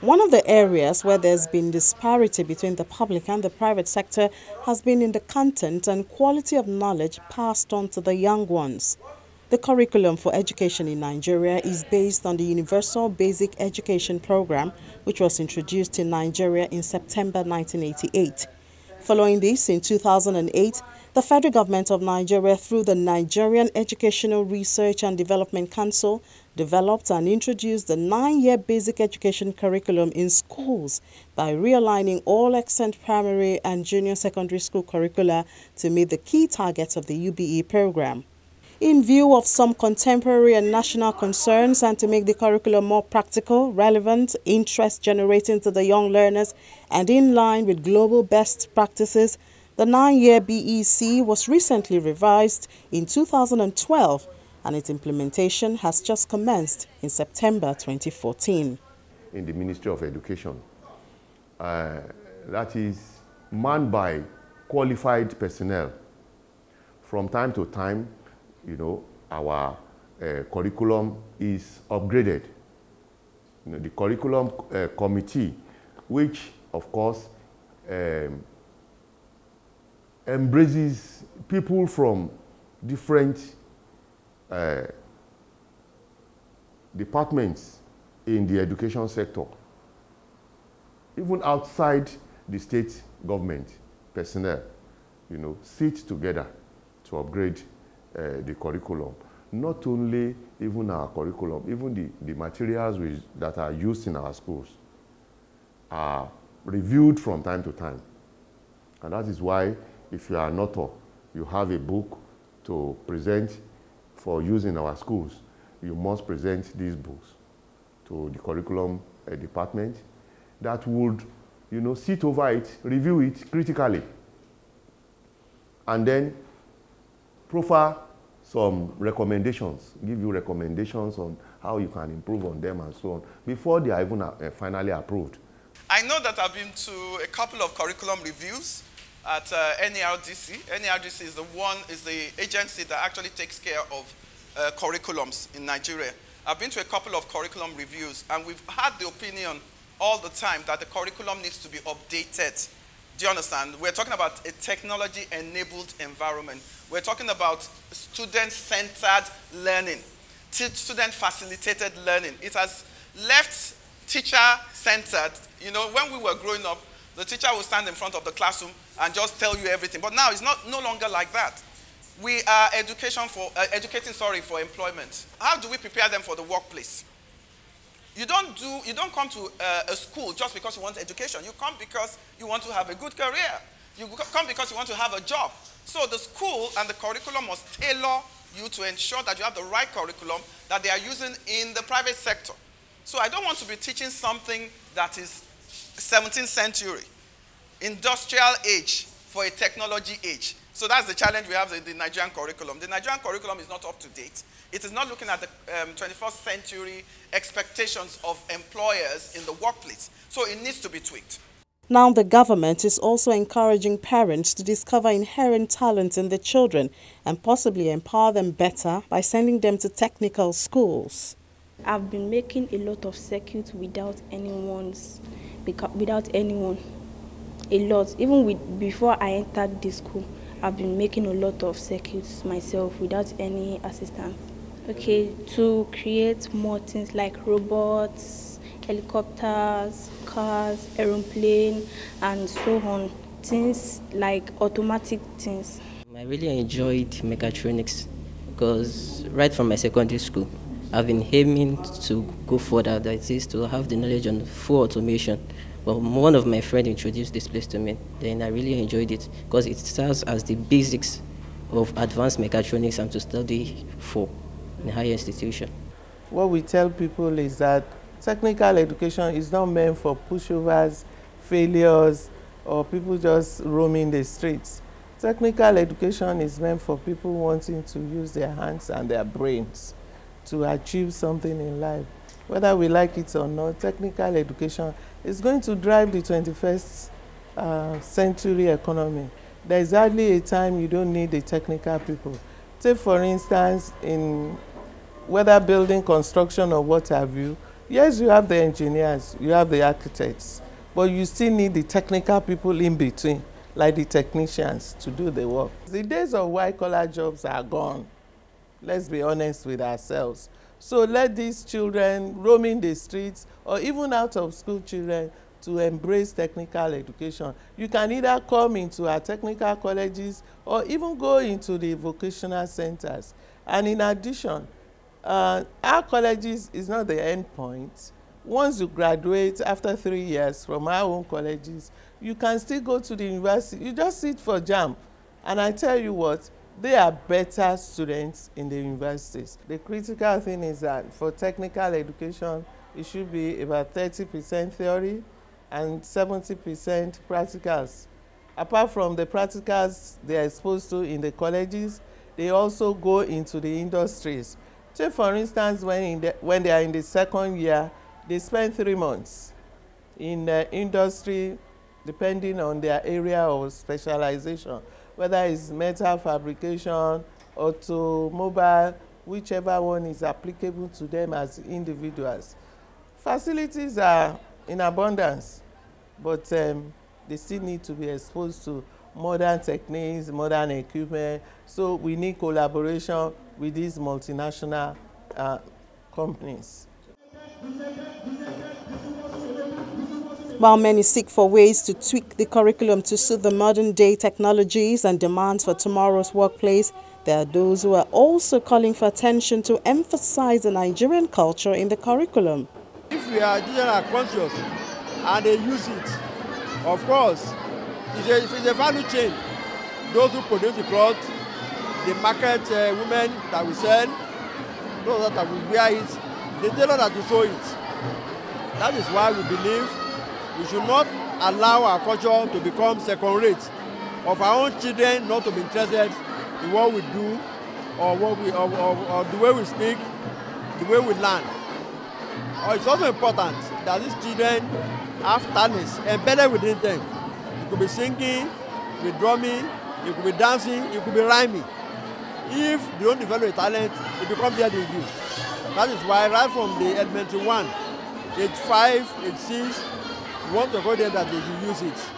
One of the areas where there's been disparity between the public and the private sector has been in the content and quality of knowledge passed on to the young ones. The curriculum for education in Nigeria is based on the Universal Basic Education Program, which was introduced in Nigeria in September 1988. Following this, in 2008, the federal government of Nigeria, through the Nigerian Educational Research and Development Council, developed and introduced the 9-year basic education curriculum in schools by realigning all extant primary and junior secondary school curricula to meet the key targets of the UBE program. In view of some contemporary and national concerns and to make the curriculum more practical, relevant, interest-generating to the young learners, and in line with global best practices, the 9-year BEC was recently revised in 2012, and its implementation has just commenced in September 2014. In the Ministry of Education, that is manned by qualified personnel. From time to time, our curriculum is upgraded. The curriculum committee, which of course embraces people from different departments in the education sector, even outside the state government personnel, sit together to upgrade the curriculum. Not only even our curriculum, even the materials that are used in our schools are reviewed from time to time. And that is why, if you are an author, you have a book to present for use in our schools, you must present these books to the curriculum department that would, sit over it, review it critically, and then proffer some recommendations, give you recommendations on how you can improve on them and so on, before they are even finally approved. I know that I've been to a couple of curriculum reviews at NERDC. NERDC is the agency that actually takes care of curriculums in Nigeria. I've been to a couple of curriculum reviews, and we've had the opinion all the time that the curriculum needs to be updated. Do you understand? We're talking about a technology-enabled environment. We're talking about student-centered learning, student-facilitated learning. It has left teacher-centered. When we were growing up, the teacher would stand in front of the classroom and just tell you everything. But now it's no longer like that. We are educating for employment. How do we prepare them for the workplace? You don't come to a school just because you want education. You come because you want to have a good career. You come because you want to have a job. So the school and the curriculum must tailor you to ensure that you have the right curriculum that they are using in the private sector. So I don't want to be teaching something that is 17th century, industrial age for a technology age. So that's the challenge we have in the Nigerian curriculum. The Nigerian curriculum is not up to date. It is not looking at the 21st century expectations of employers in the workplace. So it needs to be tweaked. Now the government is also encouraging parents to discover inherent talent in their children and possibly empower them better by sending them to technical schools. I've been making a lot of circuits without anyone. A lot. Even before I entered this school, I've been making a lot of circuits myself without any assistance. Okay, to create more things like robots, helicopters, cars, aeroplane, and so on. Things like automatic things. I really enjoyed mechatronics because right from my secondary school, I've been aiming to go further, that is to have the knowledge on full automation. But one of my friends introduced this place to me, then I really enjoyed it because it serves as the basics of advanced mechatronics and to study for in a higher institution. What we tell people is that technical education is not meant for pushovers, failures, or people just roaming the streets. Technical education is meant for people wanting to use their hands and their brains to achieve something in life. Whether we like it or not, technical education is going to drive the 21st century economy. There is hardly a time you don't need the technical people. Take for instance, in whether building, construction, or what have you, Yes, you have the engineers, you have the architects, but you still need the technical people in between, like the technicians, to do the work. The days of white-collar jobs are gone. Let's be honest with ourselves. So let these children roaming the streets, or even out of school children, to embrace technical education. You can either come into our technical colleges or even go into the vocational centers. And in addition, our colleges is not the end point. Once you graduate after 3 years from our own colleges, you can still go to the university. You just sit for JAMB. And I tell you what, they are better students in the universities. The critical thing is that for technical education, it should be about 30% theory and 70% practicals. Apart from the practicals they are exposed to in the colleges, they also go into the industries. Take for instance, when they are in the second year, they spend 3 months in industry, depending on their area of specialization, whether it's metal fabrication, automobile, whichever one is applicable to them as individuals. Facilities are in abundance, but they still need to be exposed to modern techniques, modern equipment. So we need collaboration with these multinational companies. While many seek for ways to tweak the curriculum to suit the modern-day technologies and demands for tomorrow's workplace, there are those who are also calling for attention to emphasize the Nigerian culture in the curriculum. If we are conscious and they use it, of course, it's a value chain. Those who produce the cloth, the market women that we sell, those that will wear it, the tailor that will sew it. That is why we believe we should not allow our culture to become second rate, of our own children not to be interested in what we do, or the way we speak, the way we learn. It's also important that these children have talents embedded within them. It could be singing, it could be drumming, it could be dancing, it could be rhyming. If they don't develop a talent, it becomes their disease. That is why right from the elementary 1, age 5, age 6, we want to go there that they should use it.